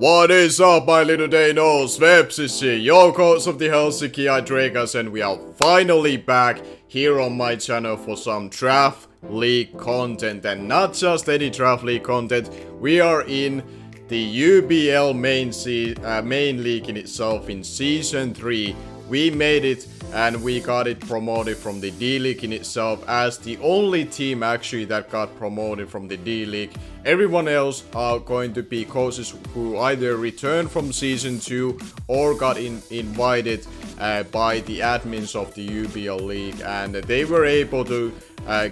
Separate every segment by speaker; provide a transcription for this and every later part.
Speaker 1: What is up, my little Deinos? Vepsis here, your host of the Helsinki Hydreigons, and we are finally back here on my channel for some Draft League content, and not just any Draft League content. We are in the UBL main league in itself in Season 3. We made it and we got it promoted from the D-League in itself as the only team actually that got promoted from the D-League. Everyone else are going to be coaches who either returned from Season 2 or got invited by the admins of the UBL League, and they were able to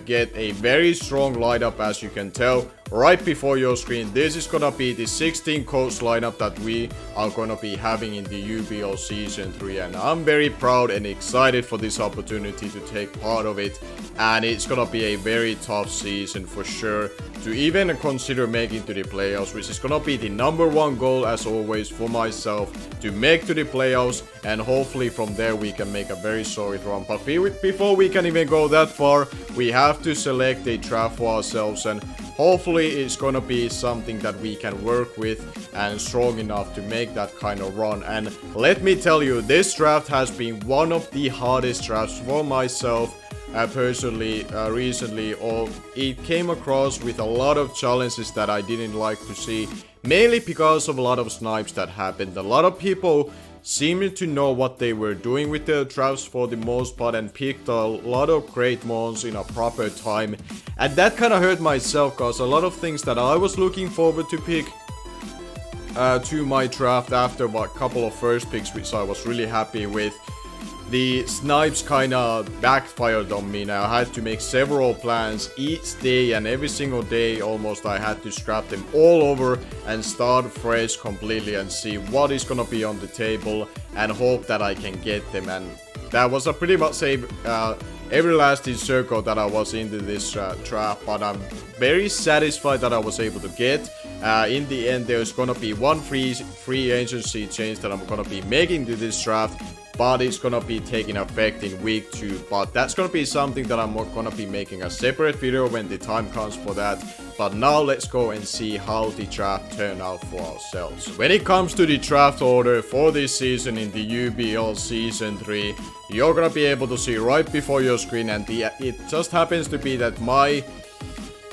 Speaker 1: get a very strong lineup, as you can tell right before your screen. This is gonna be the 16 coach lineup that we are gonna be having in the UBL Season 3, and I'm very proud and excited for this opportunity to take part of it. And it's gonna be a very tough season for sure to even consider making to the playoffs, which is gonna be the #1 goal as always for myself, to make to the playoffs, and hopefully from there we can make a very solid run. But before we can even go that far, we have to select a draft for ourselves, and hopefully it's gonna be something that we can work with and strong enough to make that kind of run. And let me tell you, this draft has been one of the hardest drafts for myself personally recently. It came across with a lot of challenges that I didn't like to see, mainly because of a lot of snipes that happened. A lot of people seemed to know what they were doing with their drafts for the most part and picked a lot of great mons in a proper time, and that kind of hurt myself because a lot of things that I was looking forward to pick to my draft after a couple of first picks, which I was really happy with, the snipes kind of backfired on me. Now I had to make several plans each day, and every single day almost I had to scrap them all over and start fresh completely and see what is gonna be on the table and hope that I can get them. And that was a pretty much a everlasting circle that I was into this draft, but I'm very satisfied that I was able to get. In the end, there's gonna be one free agency change that I'm gonna be making to this draft, but it's gonna be taking effect in week 2. But that's gonna be something that I'm gonna be making a separate video when the time comes for that. But now let's go and see how the draft turned out for ourselves. When it comes to the draft order for this season in the UBL Season 3, you're gonna be able to see right before your screen, and it just happens to be that my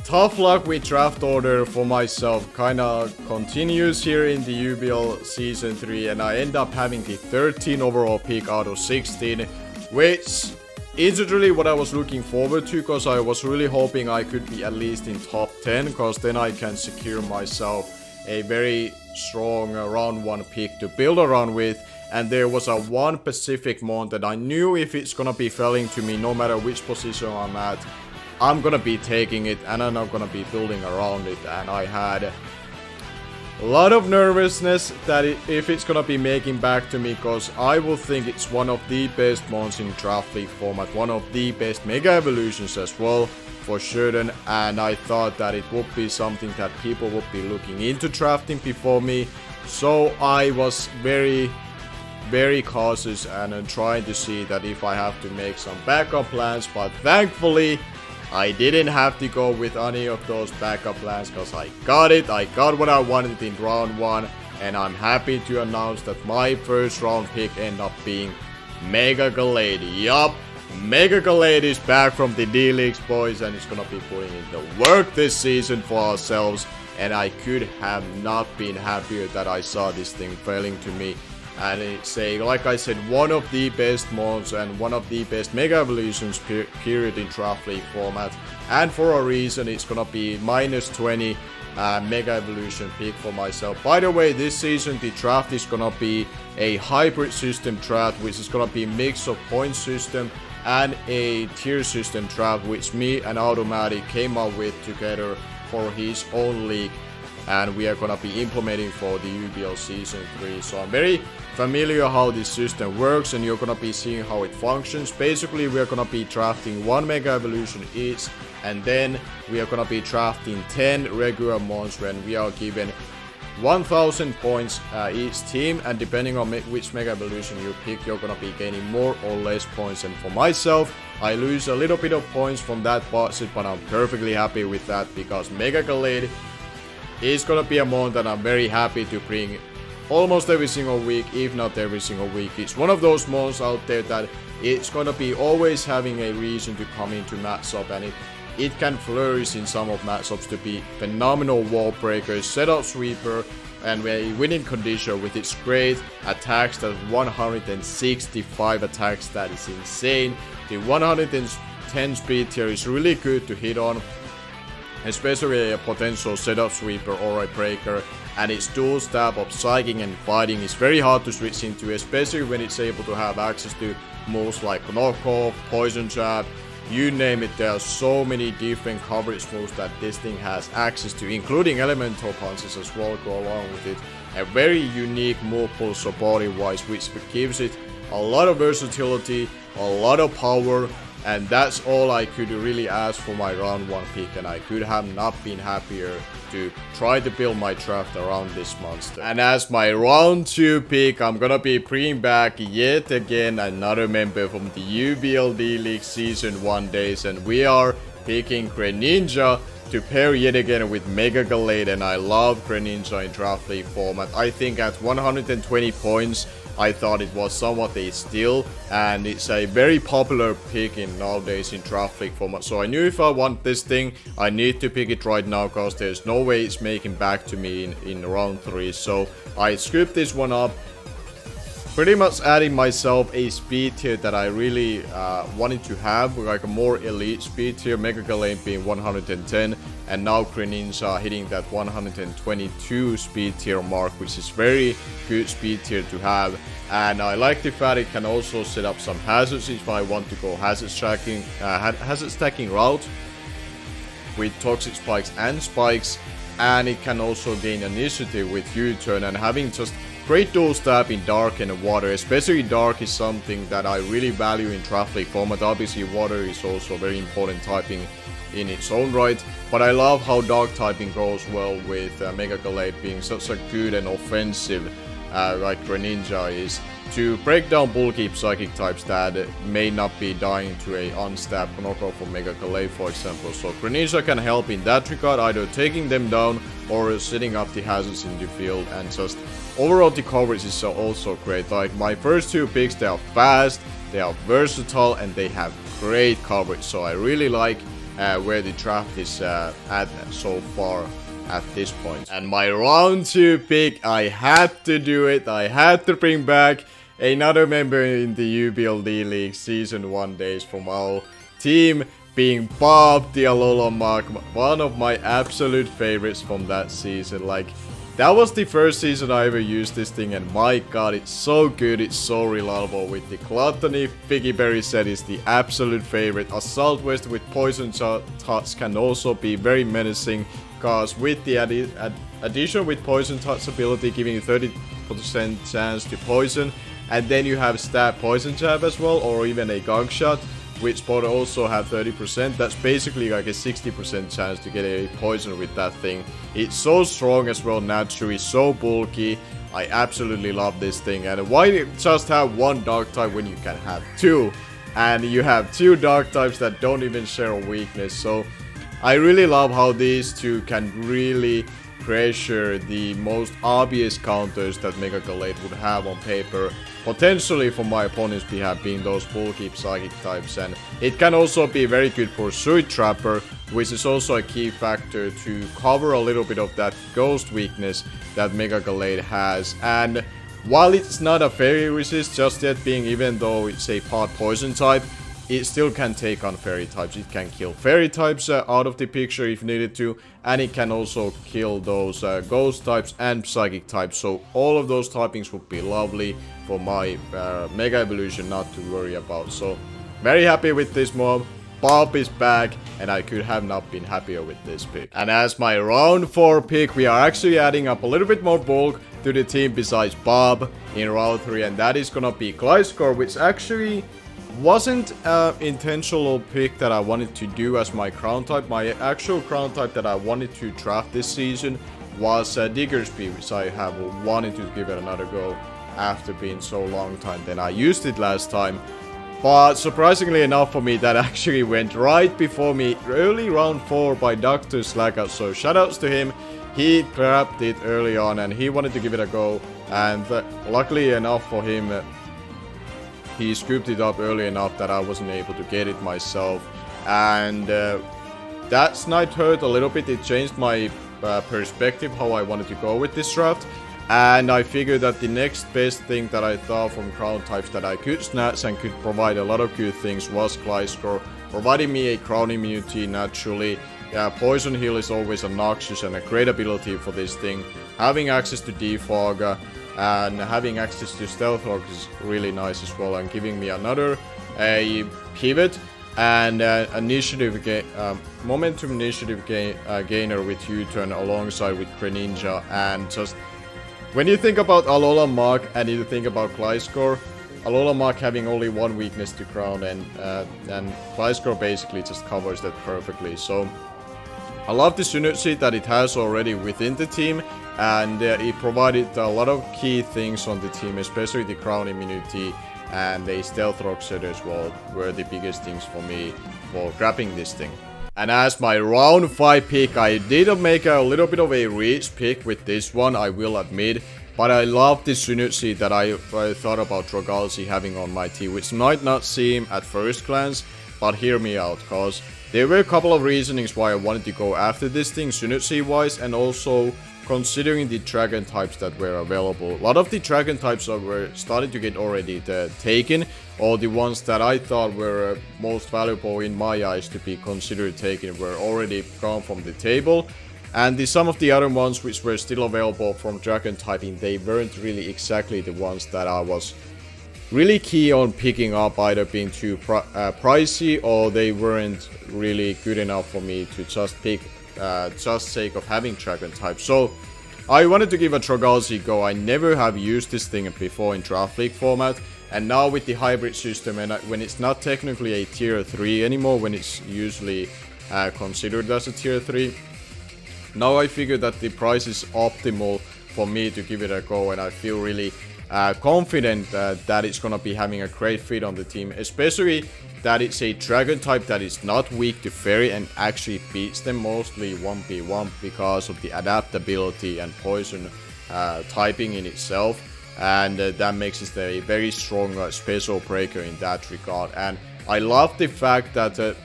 Speaker 1: tough luck with draft order for myself kinda continues here in the UBL Season 3, and I end up having the 13 overall pick out of 16, which isn't really what I was looking forward to, because I was really hoping I could be at least in top 10, because then I can secure myself a very strong round 1 pick to build around with. And there was a one specific mon that I knew if it's gonna be falling to me, no matter which position I'm at, I'm gonna be taking it and I'm not gonna be building around it. And I had a lot of nervousness that if it's gonna be making back to me, because I will think it's one of the best mons in Draft League format, one of the best Mega Evolutions as well, for certain. And I thought that it would be something that people would be looking into drafting before me, so I was very cautious and trying to see that if I have to make some backup plans. But thankfully I didn't have to go with any of those backup plans, because I got it. I got what I wanted in round 1, and I'm happy to announce that my first round pick ended up being Mega GoldoaDragon. Yup, Mega GoldoaDragon is back from the D-Leagues, boys, and it's gonna be putting in the work this season for ourselves, and I could have not been happier that I saw this thing failing to me. And it's like I said, one of the best mons and one of the best Mega Evolutions period in Draft League format. And for a reason, it's gonna be -20 Mega Evolution pick for myself. By the way, this season the draft is gonna be a hybrid system draft, which is gonna be a mix of point system and a tier system draft, which me and AutoMatthic came up with together for his own league, and we are gonna be implementing for the UBL Season 3. So I'm very familiar how this system works, and you're gonna be seeing how it functions. Basically, we're gonna be drafting 1 Mega Evolution each, and then we are gonna be drafting 10 regular mons when we are given 1000 points each team, and depending on which Mega Evolution you pick, you're gonna be gaining more or less points. And for myself, I lose a little bit of points from that budget, but I'm perfectly happy with that, because Mega GoldoaDragon It's gonna be a mod that I'm very happy to bring almost every single week, if not every single week. It's one of those mods out there that it's gonna be always having a reason to come into matchup, and it can flourish in some of matchups to be phenomenal wall breaker, setup sweeper, and a winning condition with its great attacks. That 165 attacks, that is insane. The 110 speed tier is really good to hit on, especially a potential setup sweeper or a breaker, and its dual stab of psychic and fighting is very hard to switch into, especially when it's able to have access to moves like knockoff, poison jab, you name it. There are so many different coverage moves that this thing has access to, including elemental punches as well go along with it. A very unique move pool so body wise, which gives it a lot of versatility, a lot of power, and that's all I could really ask for my round 1 pick, and I could have not been happier to try to build my draft around this monster. And as my round 2 pick, I'm gonna be bringing back yet again another member from the UBL D-League Season 1 days, and we are picking Greninja to pair yet again with Mega Gallade, and I love Greninja in Draft League format. I think at 120 points, I thought it was somewhat a steal, and it's a very popular pick in nowadays in Draft League format. So I knew if I want this thing, I need to pick it right now, because there's no way it's making back to me in round 3. So I scooped this one up, pretty much adding myself a speed tier that I really wanted to have, like a more elite speed tier, Mega Gallade being 110, and now Greninja hitting that 122 speed tier mark, which is very good speed tier to have. And I like the fact it can also set up some hazards if I want to go hazard stacking route with toxic spikes and spikes, and it can also gain initiative with U-turn, and having just great dual stab in dark and water, especially dark, is something that I really value in Draft League format. Obviously water is also a very important typing in its own right, but I love how dark typing goes well with Mega Gallade being such a good and offensive like Greninja is, to break down bulky psychic types that may not be dying to a unstabbed knockoff for Mega Gallade, for example. So Greninja can help in that regard, either taking them down or setting up the hazards in the field, and just overall the coverage is also great. Like my first 2 picks, they are fast, they are versatile, and they have great coverage. So I really like where the draft is at so far at this point. And my round 2 pick, I had to do it. I had to bring back another member in the UBL D-League Season 1 days from our team, being Bob the Alola Mark, one of my absolute favorites from that season. Like, that was the first season I ever used this thing, and my god, it's so good, it's so reliable. With the Gluttony Figgy Berry set is the absolute favorite. Assault Vest with Poison Touch can also be very menacing, because with the addition with Poison Touch ability giving you 30% chance to poison, and then you have Stab Poison Jab as well, or even a Gong Shot, which both also have 30%. That's basically like a 60% chance to get a poison with that thing. It's so strong as well naturally, so bulky. I absolutely love this thing. And why just have one dark type when you can have 2? And you have 2 dark types that don't even share a weakness. So I really love how these 2 can really pressure the most obvious counters that Mega Gallade would have on paper, potentially from my opponent's behalf, being those bulky psychic types. And it can also be very good for Suit Trapper, which is also a key factor to cover a little bit of that ghost weakness that Mega Gallade has. And while it's not a fairy resist just yet, being even though it's a part poison type, it still can take on fairy types. It can kill fairy types out of the picture if needed to, and it can also kill those ghost types and psychic types. So all of those typings would be lovely for my Mega Evolution not to worry about. So very happy with this mob. Bob is back, and I could have not been happier with this pick. And as my round 4 pick, we are actually adding up a little bit more bulk to the team besides Bob in round 3, and that is gonna be Gliscor, which actually wasn't an intentional pick that I wanted to do as my crown type. My actual crown type that I wanted to draft this season was Diggersby, which I have wanted to give it another go after being so long time. Then I used it last time, But surprisingly enough for me, that actually went right before me, early round 4 by DrSlaking. So shoutouts to him. He grabbed it early on and he wanted to give it a go. And luckily enough for him, he scooped it up early enough that I wasn't able to get it myself. And that snipe hurt a little bit. It changed my perspective how I wanted to go with this draft. And I figured that the next best thing that I thought from crown types that I could snatch and could provide a lot of good things was Gliscor, providing me a crown immunity naturally. Poison heal is always a noxious and a great ability for this thing. Having access to defog and having access to stealth rock is really nice as well, and giving me another pivot and momentum initiative gainer with U-turn alongside with Greninja. And just when you think about Alola Mach and you think about Gliscor, Alola Mach having only one weakness to crown, and Gliscor basically just covers that perfectly. So I love the synergy that it has already within the team, and it provided a lot of key things on the team, especially the crown immunity and a stealth rock set as well were the biggest things for me for grabbing this thing. And as my round 5 pick, I did make a little bit of a reach pick with this one, I will admit. But I love the synergy that I thought about Dragalsi having on my team, which might not seem at first glance, but hear me out, cause there were a couple of reasonings why I wanted to go after this thing synergy wise, and also considering the dragon types that were available. A lot of the dragon types were starting to get already taken, or the ones that I thought were most valuable in my eyes to be considered taken were already gone from the table. And some of the other ones which were still available from dragon typing, they weren't really exactly the ones that I was really key on picking up, either being too pricey or they weren't really good enough for me to just pick just sake of having dragon type. So I wanted to give a Dragalsi go. I never have used this thing before in Draft League format, and now with the hybrid system, and when it's not technically a tier 3 anymore, when it's usually considered as a tier 3, now I figure that the price is optimal for me to give it a go, and I feel really confident that it's gonna be having a great fit on the team, especially that it's a dragon type that is not weak to fairy and actually beats them mostly 1v1 because of the adaptability and poison typing in itself, and that makes it a very strong special breaker in that regard. And I love the fact that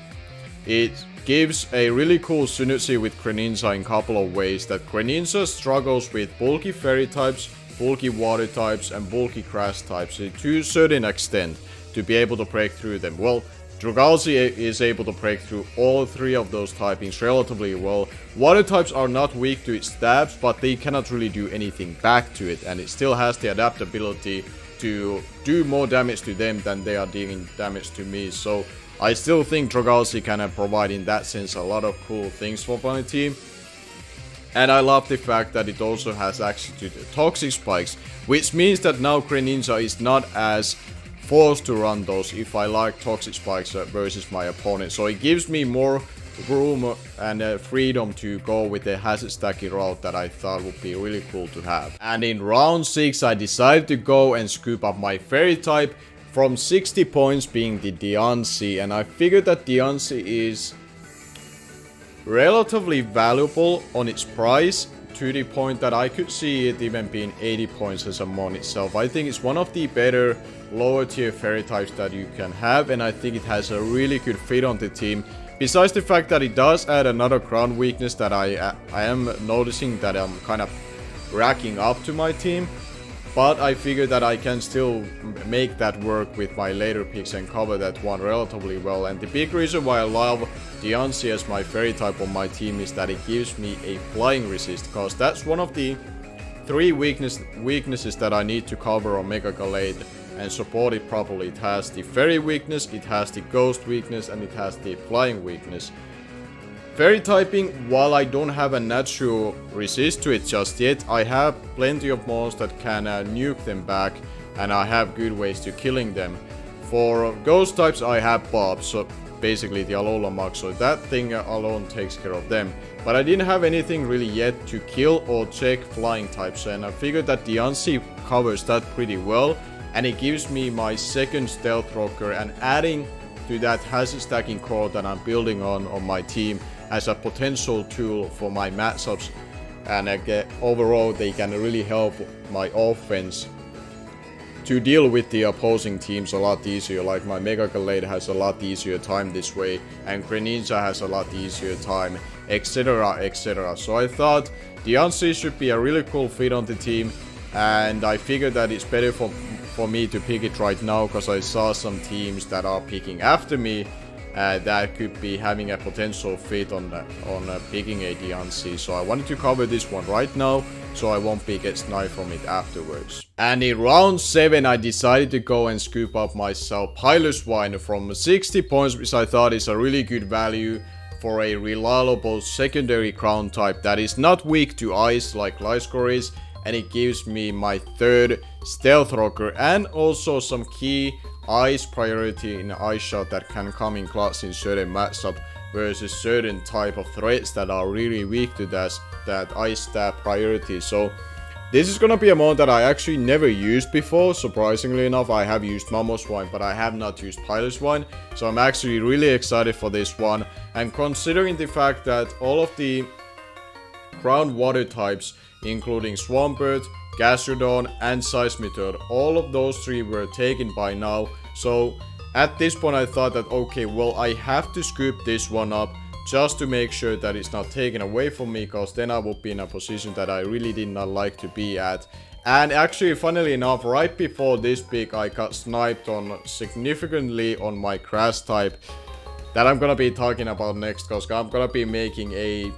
Speaker 1: it gives a really cool synergy with Greninja in a couple of ways. That Greninja struggles with bulky fairy types, bulky water types, and bulky grass types to a certain extent to be able to break through them. Well, Dragalsi is able to break through all 3 of those typings relatively well. Water types are not weak to its stabs, but they cannot really do anything back to it, and it still has the adaptability to do more damage to them than they are dealing damage to me. So I still think Dragalsi can provide in that sense a lot of cool things for my team. And I love the fact that it also has access to the toxic spikes, which means that now Greninja is not as forced to run those if I like toxic spikes versus my opponent. So it gives me more room and freedom to go with the hazard stacking route that I thought would be really cool to have. And in round 6 I decided to go and scoop up my fairy type from 60 points being the Diancie, and I figured that Diancie is relatively valuable on its price, to the point that I could see it even being 80 points as a mon itself. I think it's one of the better lower tier fairy types that you can have, and I think it has a really good fit on the team. Besides the fact that it does add another crown weakness that I am noticing that I'm kind of racking up to my team. But I figure that I can still make that work with my later picks and cover that one relatively well. And the big reason why I love Diancie as my fairy type on my team is that it gives me a flying resist, because that's one of the 3 weaknesses that I need to cover on Mega Gallade and support it properly. It has the fairy weakness, it has the ghost weakness, and it has the flying weakness. Fairy typing, while I don't have a natural resist to it just yet, I have plenty of mons that can nuke them back, and I have good ways to killing them. For ghost types I have Bob, so basically the Alola Mach, so that thing alone takes care of them. But I didn't have anything really yet to kill or check flying types, and I figured that Diancie covers that pretty well. and it gives me my second stealth rocker, and adding to that hazard stacking core that I'm building on my team as a potential tool for my matchups, and overall they can really help my offense to deal with the opposing teams a lot easier. Like my Mega Gallade has a lot easier time this way, and Greninja has a lot easier time, etc, etc. So I thought Diancie should be a really cool fit on the team, and I figured that it's better for me to pick it right now, because I saw some teams that are picking after me that could be having a potential fit on picking a Diancie. So I wanted to cover this one right now, so I won't get sniped from it afterwards. And in round 7 I decided to go and scoop up myself Piloswine from 60 points, which I thought is a really good value for a reliable secondary ground type that is not weak to ice like Gliscor is, and it gives me my third stealth rocker and also some key ice priority in Ice Shot that can come in clutch in certain matchup versus certain type of threats that are really weak to that ice stab priority. So this is gonna be a mod that I actually never used before. Surprisingly enough, I have used Mamoswine, but I have not used Piloswine. So I'm actually really excited for this one. And considering the fact that all of the groundwater types, including Swampert, Gastrodon, and Seismitoad, all of those 3 were taken by now. So at this point I thought that, okay, well, I have to scoop this one up just to make sure that it's not taken away from me, because then I would be in a position that I really did not like to be at. And actually, funnily enough, right before this pick I got sniped on significantly on my grass type that I'm gonna be talking about next, because I'm gonna be making a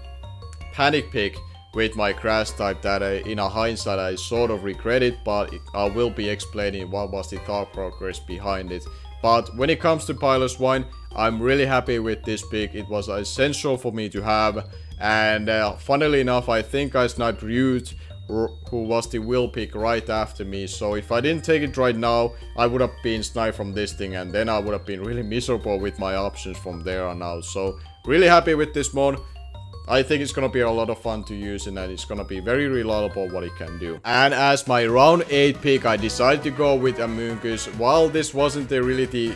Speaker 1: panic pick with my grass type that in a hindsight I sort of regret it, but I will be explaining what was the thought progress behind it. But when it comes to Piloswine, I'm really happy with this pick. It was essential for me to have, and funnily enough I think I sniped Root, who was the will pick right after me. So if I didn't take it right now, I would have been sniped from this thing, and then I would have been really miserable with my options from there on out. So really happy with this mod. I think it's gonna be a lot of fun to use, and it's gonna be very reliable what it can do. And as my round 8 pick, I decided to go with Amoonguss. While this wasn't really the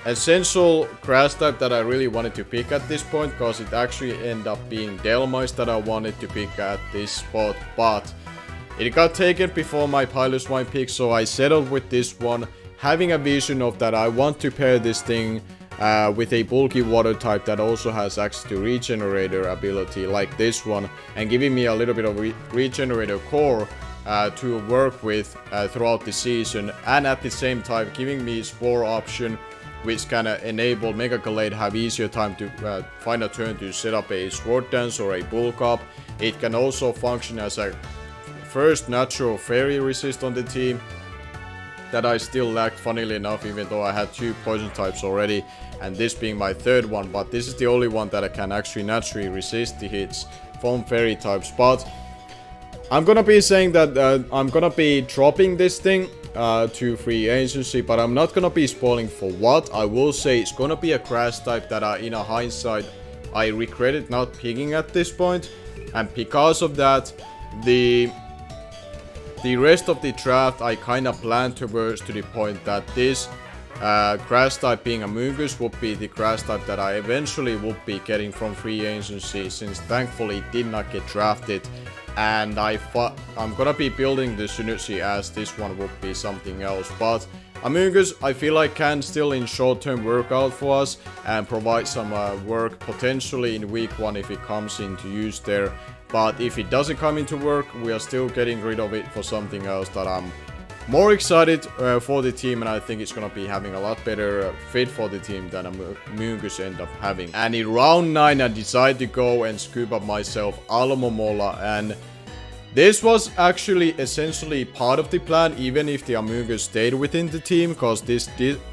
Speaker 1: essential grass type that I really wanted to pick at this point, because it actually ended up being Delmice that I wanted to pick at this spot, but it got taken before my Piloswine pick, so I settled with this one, having a vision of that I want to pair this thing with a bulky water type that also has access to regenerator ability like this one, and giving me a little bit of regenerator core to work with throughout the season, and at the same time giving me spore option, which can enable Mega Gallade have easier time to find a turn to set up a Sword Dance or a Bulk Up. It can also function as a first natural fairy resist on the team that I still lacked, funnily enough, even though I had 2 poison types already, and this being my 3rd one, but this is the only one that I can actually naturally resist the hits from fairy types. But I'm gonna be saying that I'm gonna be dropping this thing to free agency, but I'm not gonna be spoiling for what. I will say it's gonna be a grass type that in a hindsight I regretted not picking at this point, and because of that, the rest of the draft I kind of planned towards to the point that this grass type being Amoonguss would be the grass type that I eventually would be getting from free agency, since thankfully it did not get drafted, and I'm gonna be building the synergy as this one would be something else. But Amoonguss I feel like can still in short term work out for us and provide some work potentially in week 1 if it comes into use there. But if it doesn't come into work, we are still getting rid of it for something else that I'm more excited for the team, and I think it's gonna be having a lot better fit for the team than Amoonguss end up having. And in round 9 I decided to go and scoop up myself Alomomola, and this was actually essentially part of the plan, even if the Amoonguss stayed within the team, because this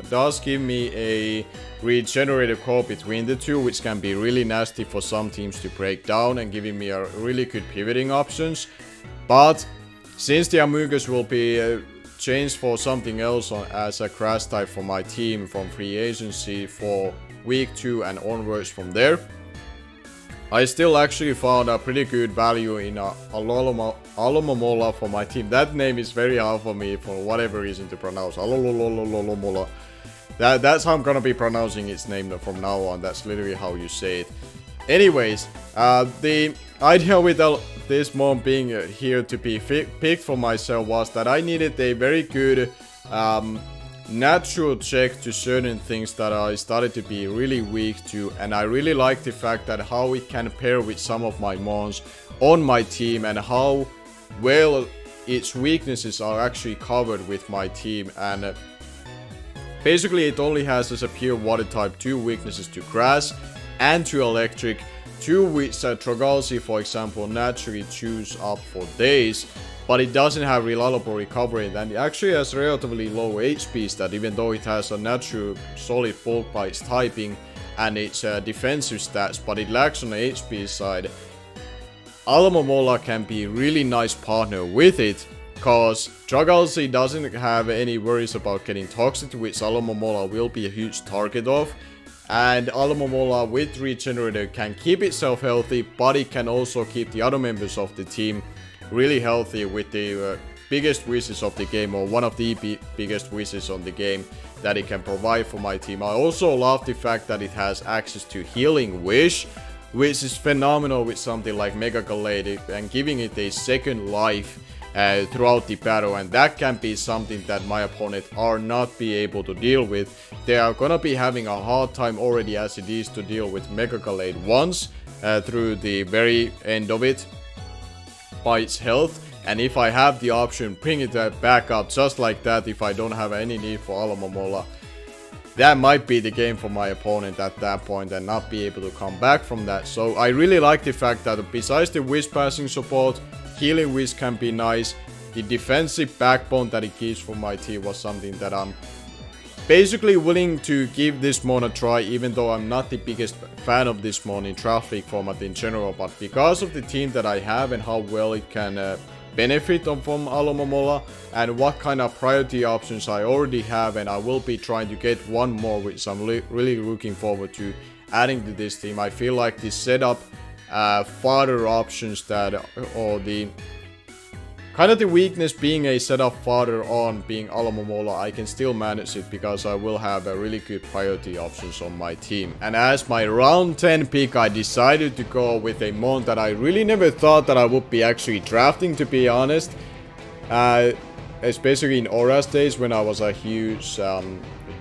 Speaker 1: does give me a regenerator core between the two, which can be really nasty for some teams to break down and giving me a really good pivoting options. But since the Amoonguss will be changed for something else as a grass type for my team from free agency for week 2 and onwards from there, I still actually found a pretty good value in Alomomola for my team. That name is very hard for me for whatever reason to pronounce. Alomomola. That's how I'm gonna be pronouncing its name from now on. That's literally how you say it. Anyways, the idea with this mon being here to be picked for myself was that I needed a very good natural check to certain things that I started to be really weak to, and I really like the fact that how it can pair with some of my mons on my team and how well its weaknesses are actually covered with my team. And basically it only has as a pure water type 2 weaknesses to grass and to electric, 2 which Dragalsi for example naturally chews up for days, but it doesn't have reliable recovery, and it actually has relatively low HP stat, even though it has a natural solid bulk by its typing and its defensive stats, but it lacks on the HP side. Alomomola can be a really nice partner with it, cause Dragalsi doesn't have any worries about getting toxic, which Alomomola will be a huge target of. And Alomomola with Regenerator can keep itself healthy, but it can also keep the other members of the team really healthy with the biggest wishes of the game, or one of the biggest wishes on the game that it can provide for my team. I also love the fact that it has access to Healing Wish, which is phenomenal with something like Mega Gallade and giving it a second life throughout the battle, and that can be something that my opponent are not be able to deal with. They are gonna be having a hard time already as it is to deal with Mega Gallade once through the very end of it by its health, and if I have the option bring it back up just like that, if I don't have any need for Alomomola, that might be the game for my opponent at that point and not be able to come back from that. So I really like the fact that besides the Wish passing support, Healing Wish can be nice. The defensive backbone that it gives for my team was something that I'm basically willing to give this mon a try, even though I'm not the biggest fan of this mon in Draft League format in general, but because of the team that I have and how well it can benefit from Alomomola and what kind of priority options I already have, and I will be trying to get one more which I'm really looking forward to adding to this team. I feel like the setup fodder options that, or the kind of the weakness being a setup fodder on being Alomomola, I can still manage it because I will have a really good priority options on my team. And as my round 10 pick, I decided to go with a mon that I really never thought that I would be actually drafting, to be honest. Especially in Aura's days when I was a huge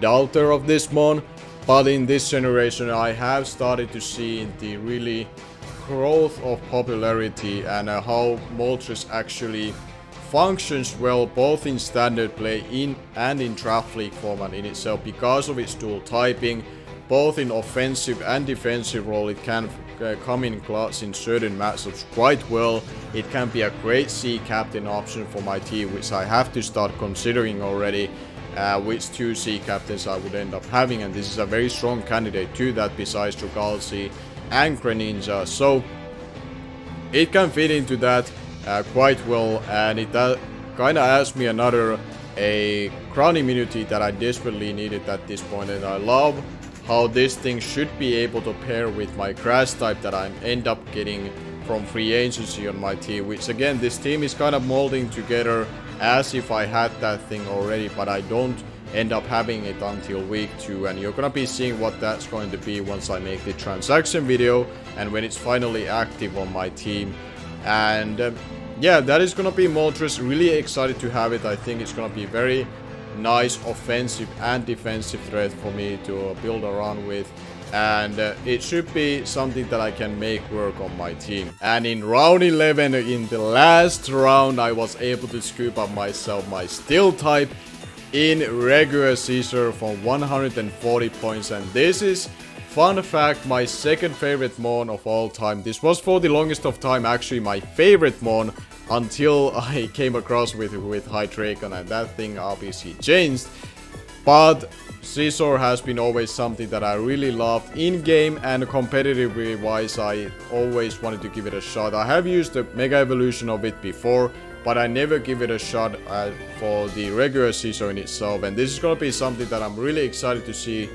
Speaker 1: doubter of this mon. But in this generation I have started to see the really growth of popularity and how Moltres actually functions well both in standard play and in Draft League format in itself, because of its dual typing. Both in offensive and defensive role it can come in clutch in certain matchups quite well. It can be a great C captain option for my team, which I have to start considering already, which 2 C captains I would end up having, and this is a very strong candidate to that besides Dragalsi and Greninja, so it can fit into that quite well, and it kinda adds me another crown immunity that I desperately needed at this point. And I love how this thing should be able to pair with my grass type that I end up getting from free agency on my team, which again this team is kind of molding together as if I had that thing already, but I don't end up having it until week 2, and you're gonna be seeing what that's going to be once I make the transaction video and when it's finally active on my team. And yeah, that is gonna be Moltres. Really excited to have it. I think it's gonna be very nice offensive and defensive threat for me to build around with, and it should be something that I can make work on my team. And in round 11, in the last round, I was able to scoop up myself my Steel type in regular Caesar for 140 points, and this is, fun fact, my second favorite mon of all time. This was for the longest of time actually my favorite mon until I came across with Hydreigon, and that thing obviously changed. But Caesar has been always something that I really loved in game, and competitively wise I always wanted to give it a shot. I have used the Mega Evolution of it before, but I never give it a shot for the regular Caesar in itself, and this is gonna be something that I'm really excited to see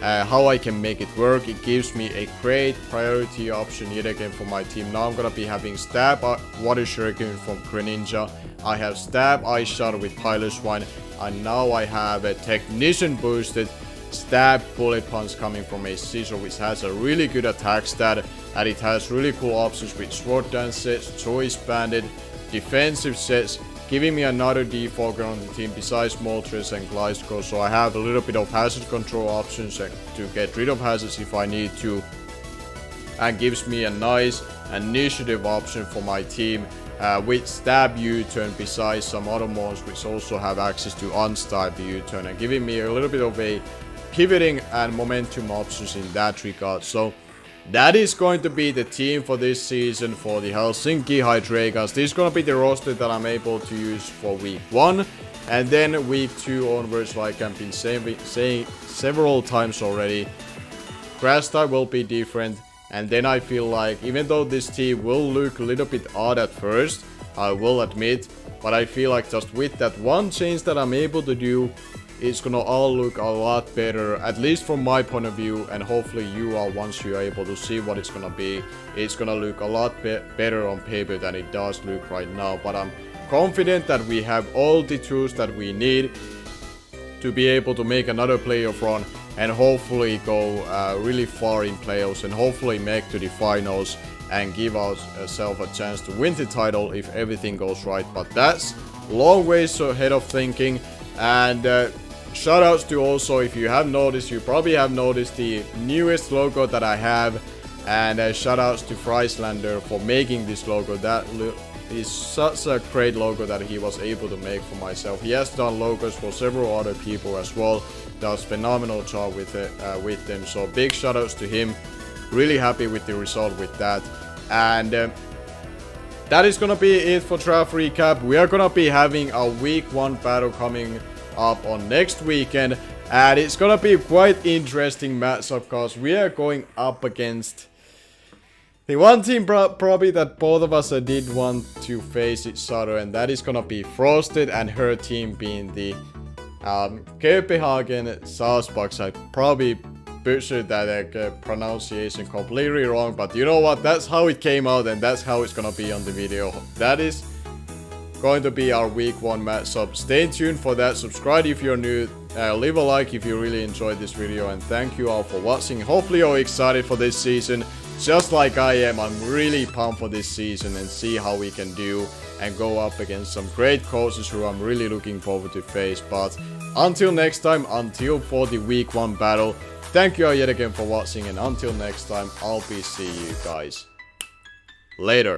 Speaker 1: how I can make it work. It gives me a great priority option yet again for my team. Now I'm gonna be having Stab Water Shuriken from Greninja. I have Stab Ice Shot with Piloswine, and now I have a Technician boosted Stab Bullet Punch coming from a Scissor, which has a really good attack stat, and it has really cool options with Sword Dance sets, Choice Banded, defensive sets, giving me another defogger on the team besides Moltres and Gliscor, so I have a little bit of hazard control options to get rid of hazards if I need to, and gives me a nice initiative option for my team with Stab U-turn besides some other mons which also have access to unstab the U-turn, and giving me a little bit of a pivoting and momentum options in that regard. So that is going to be the team for this season for the Helsinki Hydreigons. This is going to be the roster that I'm able to use for week 1. And then week 2 onwards, like I've been saying several times already, grass type will be different. And then I feel like, even though this team will look a little bit odd at first, I will admit, but I feel like just with that one change that I'm able to do, it's gonna all look a lot better, at least from my point of view, and hopefully you all, once you are able to see what it's gonna be, it's gonna look a lot better on paper than it does look right now. But I'm confident that we have all the tools that we need to be able to make another playoff run and hopefully go really far in playoffs and hopefully make to the finals and give ourselves a chance to win the title if everything goes right. But that's long ways ahead of thinking. And shoutouts to also, if you have noticed, you probably have noticed the newest logo that I have, and shoutouts to Frieslander for making this logo. That is such a great logo that he was able to make for myself. He has done logos for several other people as well, does phenomenal job with them, so big shoutouts to him. Really happy with the result with that. And that is gonna be it for draft recap. We are gonna be having a week 1 battle coming up on next weekend, and it's gonna be quite interesting matchup because we are going up against the one team probably that both of us did want to face each other, and that is gonna be Frosted, and her team being the Copenhagen Saucebox. I probably butchered that pronunciation completely wrong, but you know what, that's how it came out and that's how it's gonna be on the video. That is going to be our week 1 matchup. Stay tuned for that. Subscribe if you're new, leave a like if you really enjoyed this video, and thank you all for watching. Hopefully you're excited for this season just like I am. I'm really pumped for this season and see how we can do and go up against some great coaches who I'm really looking forward to face. But until next time, until for the week 1 battle, thank you all yet again for watching, and until next time, I'll be seeing you guys later.